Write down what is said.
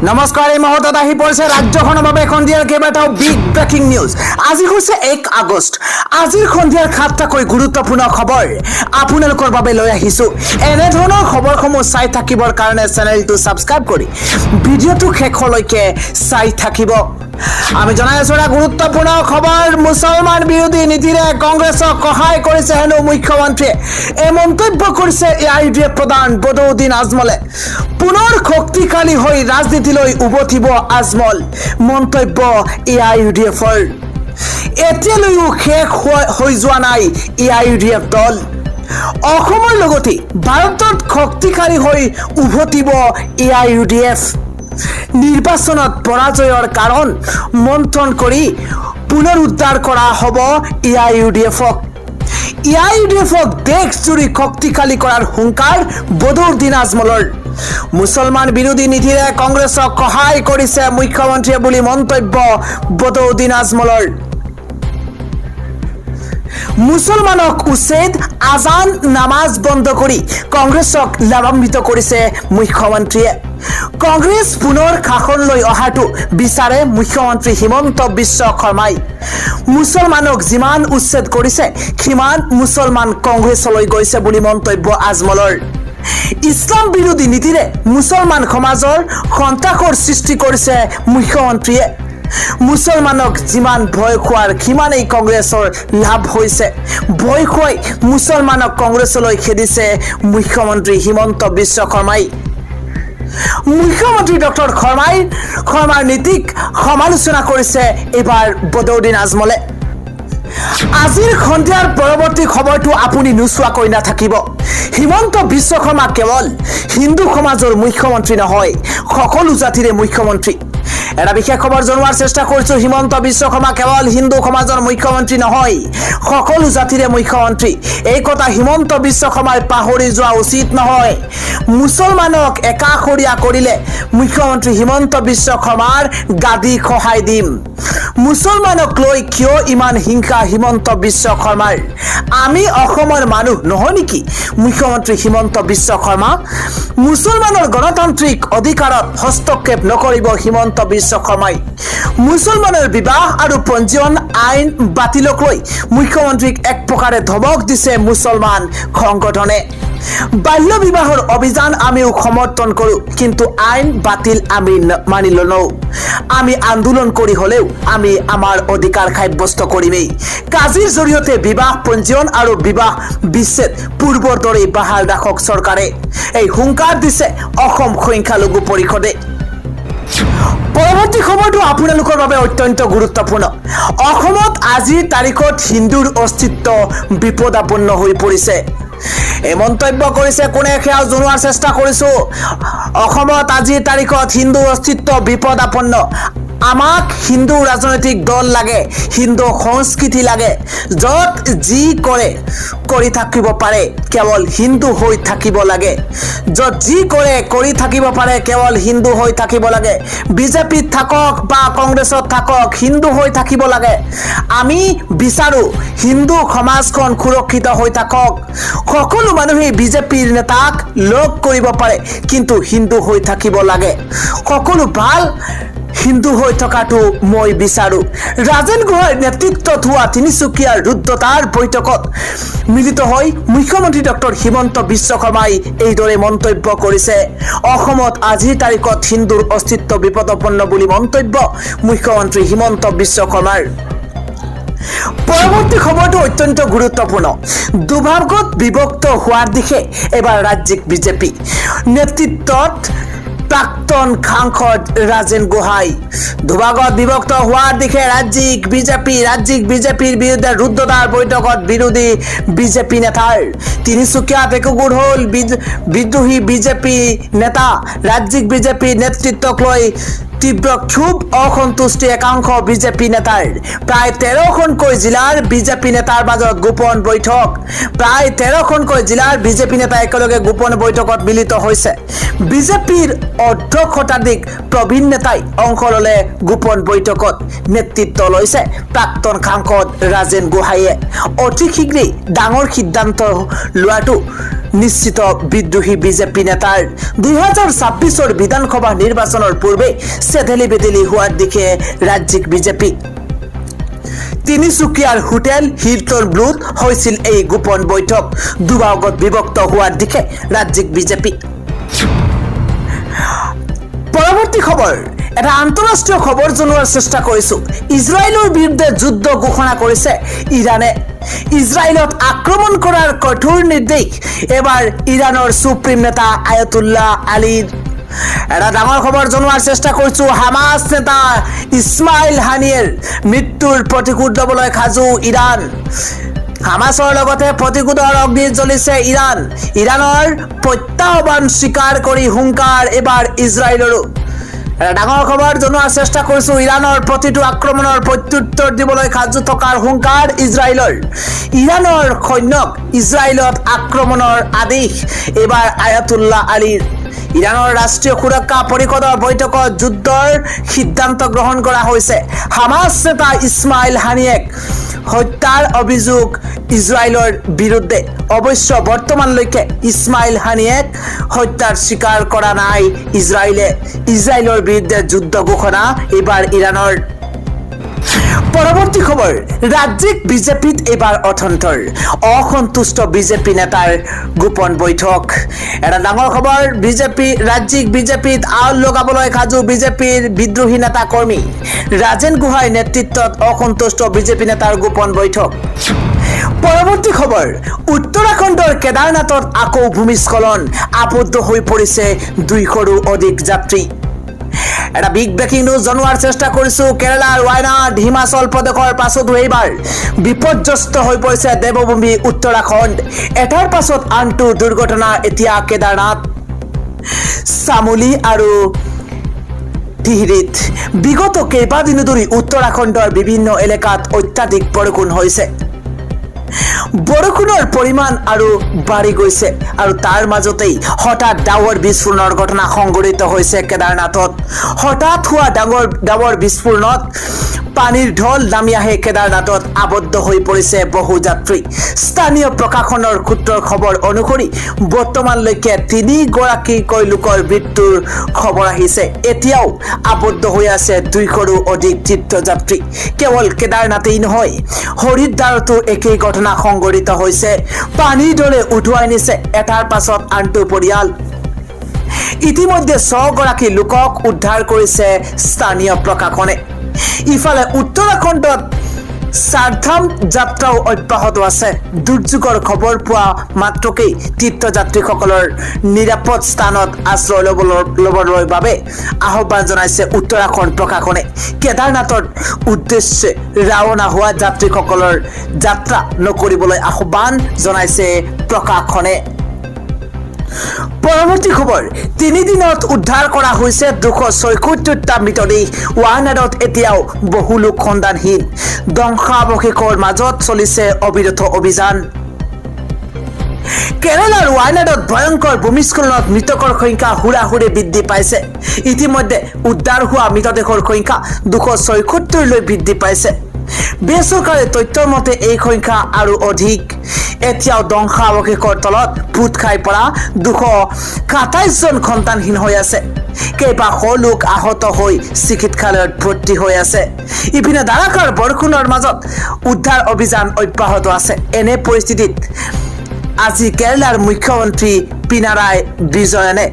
নমস্কাৰ, এই মুহূৰ্তত আহি পৰিছে ৰাজ্যখনৰ বাবে সন্ধিয়াৰ কেইবাটাও বিগ ব্ৰেকিং নিউজ। আজি হৈছে 1 আগষ্ট। আজিৰ সন্ধিয়াৰ 7টাকৈ গুৰুত্বপূৰ্ণ খবৰ আপোনালোকৰ বাবে লৈ আহিছোঁ। এনেধৰণৰ খবৰসমূহ চাই থাকিবৰ কাৰণে চেনেলটো ছাবস্ক্ৰাইব কৰি ভিডিঅ'টো শেষলৈকে চাই থাকিব। আমি জনাই আছোঁ এটা গুৰুত্বপূৰ্ণ খবৰ। মুছলমান বিৰোধী নীতিৰে কংগ্ৰেছক সহায় কৰিছে হেনো মুখ্যমন্ত্ৰীয়ে। এই মন্তব্য কৰিছে AIUDF প্ৰধান বদৰুদ্দিন আজমলে। পুনৰ শক্তিশালী হৈ ৰাজনীতিলৈ উভতিব আজমল, মন্তব্য AIUDFৰ। এতিয়ালৈও শেষ হৈ যোৱা নাই AIUDF দল। অসমৰ লগতে ভাৰতত শক্তিশালী হৈ উভতিব AIUDF। নিৰ্বাচনত পৰাজয়ৰ কাৰণ মন্থন কৰি পুনৰুদ্ধাৰ কৰা হ'ব AIUDFক। AIUDFক দেশজুৰি শক্তিশালী কৰাৰ হুংকাৰ বদৰুদ্দিন আজমলৰ। মুছলমান বিৰোধী নীতিৰে কংগ্ৰেছক সহায় কৰিছে মুখ্যমন্ত্ৰীয়ে বুলি মন্তব্য বদৰুদ্দিন আজমলৰ। মুছলমানক উচ্ছেদ, আজান নামাজ বন্ধ কৰি কংগ্ৰেছক লাভান্বিত কৰিছে মুখ্যমন্ত্ৰীয়ে। কংগ্ৰেছ পুনৰ শাসনলৈ অহাটো বিচাৰে মুখ্যমন্ত্ৰী হিমন্ত বিশ্ব শৰ্মাই। মুছলমানক যিমান উচ্ছেদ কৰিছে সিমান মুছলমান কংগ্ৰেছলৈ গৈছে বুলি মন্তব্য আজমলৰ। ইছলাম বিৰোধী নীতিৰে মুছলমান সমাজৰ সন্ত্ৰাসৰ সৃষ্টি কৰিছে মুখ্যমন্ত্ৰীয়ে। মুছলমানক যিমান ভয় খোৱাৰ সিমানেই কংগ্ৰেছৰ লাভ হৈছে। ভয় খুৱাই মুছলমানক কংগ্ৰেছলৈ খেদিছে মুখ্যমন্ত্ৰী হিমন্ত বিশ্ব শৰ্মাই। মুখ্যমন্ত্ৰী ডক্টৰ শৰ্মাৰ নীতিক সমালোচনা কৰিছে এইবাৰ বদৰুদ্দিন আজমলে। আজিৰ সন্ধিয়াৰ পৰৱৰ্তী খবৰটো আপুনি নোচোৱাকৈ নাথাকিব। হিমন্ত বিশ্ব শৰ্মা কেৱল হিন্দু সমাজৰ মুখ্যমন্ত্ৰী নহয়, সকলো জাতিৰে মুখ্যমন্ত্ৰী। এটা বিশেষ খবৰ জনোৱাৰ চেষ্টা কৰিছোঁ। হিমন্ত বিশ্ব শৰ্মা কেৱল হিন্দু সমাজৰ মুখ্যমন্ত্ৰী নহয়, সকলো জাতিৰে মুখ্যমন্ত্ৰী। এই কথা হিমন্ত বিশ্ব শৰ্মাই পাহৰি যোৱা উচিত নহয়। মুছলমানক একাষৰীয়া কৰিলে মুখ্যমন্ত্ৰী হিমন্ত বিশ্ব শৰ্মাৰ গাদী খহাই দিম। মুছলমানক লৈ কিয় ইমান হিংসা হিমন্ত বিশ্ব শৰ্মাৰ? আমি অসমৰ মানুহ নহয় নেকি মুখ্যমন্ত্ৰী হিমন্ত বিশ্ব শৰ্মা? মুছলমানৰ গণতান্ত্ৰিক অধিকাৰত হস্তক্ষেপ নকৰিব হিমন্ত বিশ্ব শৰ্মাই। মুছলমানৰ বিবাহ আৰু পঞ্জীয়ন আইন বাতিলক লৈ মুখ্যমন্ত্ৰীক এক প্ৰকাৰে ধমক দিছে মুছলমান সংগঠনে। বাল্য বিবাহৰ অভিযান আমিও সমৰ্থন কৰোঁ, কিন্তু আইন বাতিল আমি মানি নলওঁ। আমি আন্দোলন কৰি হ'লেও আমি আমাৰ অধিকাৰ সাব্যস্ত কৰিমেই। কাজিৰ জৰিয়তে বিবাহ পঞ্জীয়ন আৰু বিবাহ বিচ্ছেদ পূৰ্বৰ দৰেই বাহাল ৰাখক চৰকাৰে, এই হুংকাৰ দিছে অসম সংখ্যালঘু পৰিষদে। পৰৱৰ্তী খবৰটো আপোনালোকৰ বাবে অত্যন্ত গুৰুত্বপূৰ্ণ। অসমত আজিৰ তাৰিখত হিন্দুৰ অস্তিত্ব বিপদাপন্ন হৈ পৰিছে। এই মন্তব্য কৰিছে কোনে সেয়া জনোৱাৰ চেষ্টা কৰিছোঁ। অসমত আজিৰ তাৰিখত হিন্দুৰ অস্তিত্ব বিপদাপন্ন। আমাক হিন্দু ৰাজনৈতিক দল লাগে, হিন্দু সংস্কৃতি লাগে, য'ত যি কৰে কৰি থাকিব পাৰে কেৱল হিন্দু হৈ থাকিব লাগে। য'ত যি কৰে কৰি থাকিব পাৰে কেৱল হিন্দু হৈ থাকিব লাগে। বিজেপিত থাকক বা কংগ্ৰেছত থাকক হিন্দু হৈ থাকিব লাগে। আমি বিচাৰোঁ হিন্দু সমাজখন সুৰক্ষিত হৈ থাকক। সকলো মানুহেই বিজেপিৰ নেতাক লগ কৰিব পাৰে, কিন্তু হিন্দু হৈ থাকিব লাগে। সকলো ভাল হিন্দু হৈ থকাটো মই বিচাৰোঁ। ৰাজেন গোহাঁইৰ নেতৃত্বত হোৱা তিনিচুকীয়াৰ ৰুদ্ৰতাৰ বৈঠকত মিলিত হৈ মুখ্যমন্ত্ৰী ডক্টৰ হিমন্ত বিশ্ব শৰ্মাই এইদৰে মন্তব্য কৰিছে। অসমত আজিৰ তাৰিখত হিন্দুৰ অস্তিত্ব বিপদাপন্ন বুলি মন্তব্য মুখ্যমন্ত্ৰী হিমন্ত বিশ্ব শৰ্মাৰ। পৰৱৰ্তী খবৰটো অত্যন্ত গুৰুত্বপূৰ্ণ। দুভাগত বিভক্ত হোৱাৰ দিশে এবাৰ ৰাজ্যিক বিজেপি নেতৃত্বত প্ৰাক্তন সাংসদ ৰাজেন গোহাঁই। দুভাগত বিভক্ত হোৱাৰ দিশে ৰাজ্যিক বিজেপিৰ বিৰুদ্ধে ৰুদ্ৰতাৰ বৈঠকত বিৰোধী বিজেপি নেতাৰ। তিনিচুকীয়াত একগোট হ'ল বিদ্ৰোহী বিজেপি নেতা। ৰাজ্যিক বিজেপি নেতৃত্বক লৈ তীব্ৰ ক্ষোভ অসন্তুষ্টি একাংশ বিজেপি নেতাৰ প্ৰায় 13খনকৈ জিলাৰ বিজেপি নেতাৰ মাজত গোপন বৈঠক প্ৰায় 13খনকৈ জিলাৰ বিজেপি নেতা একেলগে গোপন বৈঠকত মিলিত হৈছে বিজেপিৰ অধ্যক্ষতাধিক প্ৰবীণ নেতাই অংশ ললে গোপন বৈঠকত নেতৃত্ব লৈছে প্ৰাক্তন সাংসদ ৰাজেন গোহাঁইয়ে অতি শীঘ্ৰেই ডাঙৰ সিদ্ধান্ত লোৱাটো নিশ্চিত বিদ্ৰোহী বিজেপি নেতাৰ 2026 বিধানসভা নিৰ্বাচনৰ পূৰ্বে চেধেলি বেদেলি হোৱাৰ দিশে ৰাজ্যিক বিজেপি তিনিচুকীয়াৰ হোটেল হিলটন ব্লুত হৈছিল এই গোপন বৈঠক দুভাগত বিভক্ত হোৱাৰ দিশে ৰাজ্যিক বিজেপি পৰৱৰ্তী খবৰ এটা আন্তঃৰাষ্ট্ৰীয় খবৰ জনোৱাৰ চেষ্টা কৰিছো ইজৰাইলৰ বিৰুদ্ধে যুদ্ধ ঘোষণা কৰিছে ইৰানে ইজৰাইলত আক্ৰমণ কৰাৰ কঠোৰ নিৰ্দেশ এবাৰ ইৰানৰ সুপ্ৰিম নেতা আয়াতুল্লাহ আলীৰ এটা ডাঙৰ খবৰ জনোৱাৰ চেষ্টা কৰিছো হামাস নেতা ইছমাইল হানিয়েৰ মৃত্যুৰ প্ৰতিশোধ ল'বলৈ সাজু ইৰাণ হামাসৰ লগতে প্ৰতিশোধৰ অগ্নি জ্বলিছে ইৰাণৰ প্ৰত্যাহ্বান স্বীকাৰ কৰি হুংকাৰ এবাৰ ইজৰাইলৰো ডাঙৰ খবৰ জনোৱাৰ চেষ্টা কৰিছো ইৰাণৰ প্ৰতিটো আক্ৰমণৰ প্ৰত্যুত্তৰ দিবলৈ সাজু থকাৰ হুংকাৰ ইৰাণৰ সৈন্যক ইজৰাইলত আক্ৰমণৰ আদেশ এবাৰ আয়াতুল্লাহ আলীৰ ইৰাণৰ ৰাষ্ট্ৰীয় সুৰক্ষা পৰিষদৰ বৈঠকত যুদ্ধৰ সিদ্ধান্ত গ্ৰহণ কৰা হৈছে হামাস নেতা ইছমাইল হানিয়েক হত্যাৰ অভিযোগ ইজৰাইলৰ বিৰুদ্ধে অৱশ্য বৰ্তমানলৈকে ইছমাইল হানিয়েক হত্যাৰ স্বীকাৰ কৰা নাই ইজৰাইলৰ বিৰুদ্ধে যুদ্ধ ঘোষণা এবাৰ ইৰাণৰ পৰৱৰ্তী খবৰ ৰাজ্যিক বিজেপিত এবাৰ অথন্তৰ অসন্তুষ্ট বিজেপি নেতাৰ গোপন বৈঠক এটা ডাঙৰ খবৰ ৰাজ্যিক বিজেপিত আউল লগাবলৈ সাজু বিজেপিৰ বিদ্ৰোহী নেতা কৰ্মী ৰাজেন গোহাঁইৰ নেতৃত্বত অসন্তুষ্ট বিজেপি নেতাৰ গোপন বৈঠক পৰৱৰ্তী খবৰ উত্তৰাখণ্ডৰ কেদাৰনাথত আকৌ ভূমিস্খলন আবদ্ধ হৈ পৰিছে 200ৰো অধিক যাত্ৰী এটা বিগ ব্ৰেকিং নিউজ জনোৱাৰ চেষ্টা কৰিছো কেৰালাৰ ৱায়নাড হিমাচল প্ৰদেশৰ পাছতো এইবাৰ বিপৰ্যস্ত হৈ পৰিছে দেৱভূমি উত্তৰাখণ্ড এটাৰ পাছত আনটো দুৰ্ঘটনা এতিয়া কেদাৰনাথ চামোলি আৰু টিহৰিত বিগত কেইবাদিনো ধৰি উত্তৰাখণ্ডৰ বিভিন্ন এলেকাত অত্যাধিক বৰষুণ হৈছে বৰষুণৰ পৰিমাণ আৰু বাঢ়ি গৈছে আৰু তাৰ মাজতেই হঠাৎ ডাৱৰ বিস্ফোৰণৰ ঘটনা সংঘটিত হৈছে কেদাৰনাথত হঠাৎ হোৱা ডাৱৰ বিস্ফোৰণত পানীৰ ঢল নামি আহে কেদাৰনাথত আবদ্ধ হৈ পৰিছে বহু যাত্ৰী স্থানীয় প্ৰশাসনৰ সূত্ৰৰ খবৰ অনুসৰি বৰ্তমানলৈকে 3গৰাকীকৈ লোকৰ মৃত্যুৰ খবৰ আহিছে এতিয়াও আবদ্ধ হৈ আছে 200ৰো অধিক তীৰ্থযাত্ৰী কেৱল কেদাৰনাথেই নহয় হৰিদ্বাৰতো একেই ঘটনা সংঘটিত হৈছে পানীৰ দলে উঠুৱাই নিছে এটাৰ পাছত আনটো পৰিয়াল ইতিমধ্যে 6গৰাকী লোকক উদ্ধাৰ কৰিছে স্থানীয় প্ৰশাসনে ইফালে উত্তৰাখণ্ডত চাৰধাম যাত্ৰাও অব্যাহত আছে দুৰ্যোগৰ খবৰ পোৱা মাত্ৰকেই তীৰ্থযাত্ৰীসকলৰ নিৰাপদ স্থানত আশ্ৰয় ল'বলৈ বাবে আহ্বান জনাইছে উত্তৰাখণ্ড প্ৰশাসনে কেদাৰনাথৰ উদ্দেশ্যে ৰাওনা হোৱা যাত্ৰীসকলৰ যাত্ৰা নকৰিবলৈ আহ্বান জনাইছে প্ৰশাসনে পৰৱৰ্তী খবৰ 3 দিনত উদ্ধাৰ কৰা হৈছে 276টা মৃতদেহ ৱায়নাডত এতিয়াও বহু লোক সন্ধানহীন ধ্বংসাৱশেষৰ মাজত চলিছে অবিৰত অভিযান কেৰালাৰ ৱায়নাডত ভয়ংকৰ ভূমিস্খলনত মৃতকৰ সংখ্যা হুৰাহুৰে বৃদ্ধি পাইছে ইতিমধ্যে উদ্ধাৰ হোৱা মৃতদেহৰ সংখ্যা 276লৈ বৃদ্ধি পাইছে বেচৰকাৰী তথ্যৰ মতে এই সংখ্যা আৰু অধিক এতিয়াও ধ্বংসাৱশেষৰ তলত ভূত খাই পৰা 227জন সন্তানহীন হৈ আছে কেইবাশ লোক আহত হৈ চিকিৎসালয়ত ভৰ্তি হৈ আছে ইপিনে ধাৰাসাৰ বৰষুণৰ মাজত উদ্ধাৰ অভিযান অব্যাহত আছে এনে পৰিস্থিতিত আজি কেৰালাৰ মুখ্যমন্ত্ৰী পিনাৰায় বিজয়নে